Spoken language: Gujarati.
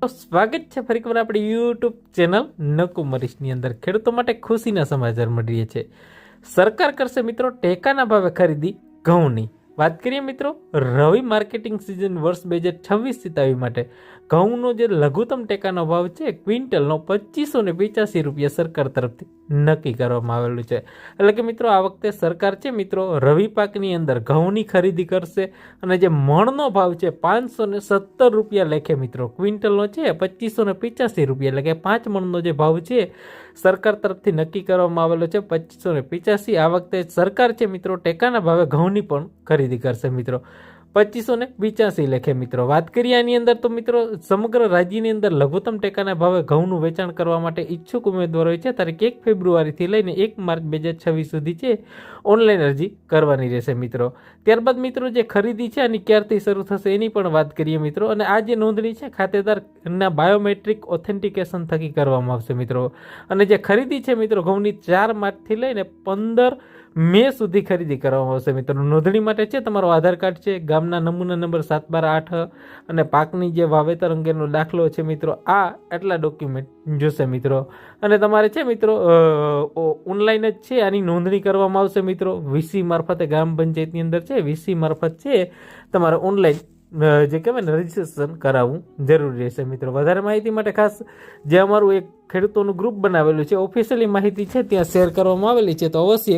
સ્વાગત છે ફરીવાર આપણી યુટ્યુબ ચેનલ નકુમરીશની અંદર ખેડૂતો માટે ખુશીના સમાચાર મળી રહ્યા છે। સરકાર કરશે મિત્રો ટેકાના ભાવે ખરીદી ઘઉંની। વાત કરીએ મિત્રો રવિ માર્કેટિંગ સિઝન વર્ષ 2026-27 માટે ઘઉંનો જે લઘુત્તમ ટેકાનો ભાવ છે ક્વિન્ટલનો 2585 રૂપિયા સરકાર તરફથી નક્કી કરવામાં આવેલું છે। એટલે કે મિત્રો આ વખતે સરકાર છે મિત્રો રવિ પાકની અંદર ઘઉંની ખરીદી કરશે અને જે મણનો ભાવ છે 517 રૂપિયા લેખે મિત્રો ક્વિન્ટલનો છે 2585 રૂપિયા, એટલે કે 5 મણનો જે ભાવ છે સરકાર તરફથી નક્કી કરવામાં આવેલો છે 2585। આ વખતે સરકાર છે મિત્રો ટેકાના ભાવે ઘઉંની પણ ખરીદી કરશે મિત્રો 2585 લેખે મિત્રો। વાત કરીએ આની અંદર તો મિત્રો સમગ્ર રાજ્યની અંદર લઘુત્તમ ટેકાના ભાવે ઘઉંનું વેચાણ કરવા માટે ઈચ્છુક ઉમેદવારોએ છે તારીખ 1 ફેબ્રુઆરીથી લઈને 1 માર્ચ 2026 સુધી છે ઓનલાઈન અરજી કરવાની રહેશે મિત્રો। ત્યારબાદ મિત્રો જે ખરીદી છે આની ક્યારથી શરૂ થશે એની પણ વાત કરીએ મિત્રો। અને આ જે નોંધણી છે ખાતેદારના બાયોમેટ્રિક ઓથેન્ટિકેશન થકી કરવામાં આવશે મિત્રો। અને જે ખરીદી છે મિત્રો ઘઉંની 4 માર્ચથી લઈને 15 મે સુધી ખરીદી કરવામાં આવશે મિત્રો। નોંધણી માટે છે તમારો આધાર કાર્ડ છે, ગામના નમૂના નંબર 7/12/8 અને પાકની જે વાવેતર અંગેનો દાખલો છે મિત્રો, આ એટલા ડોક્યુમેન્ટ જોશે મિત્રો। અને તમારે છે મિત્રો ઓનલાઈન જ છે આની નોંધણી કરવામાં આવશે મિત્રો। વીસી મારફતે ગ્રામ પંચાયતની અંદર છે વીસી મારફત છે તમારે ઓનલાઈન જે કહેવાય ને રજીસ્ટ્રેશન કરાવવું જરૂરી રહેશે મિત્રો। વધારે માહિતી માટે ખાસ જે અમારું એક ખેડૂતોનું ગ્રુપ બનાવેલું છે ઓફિશિયલી માહિતી છે ત્યાં શેર કરવામાં આવેલી છે, તો અવશ્ય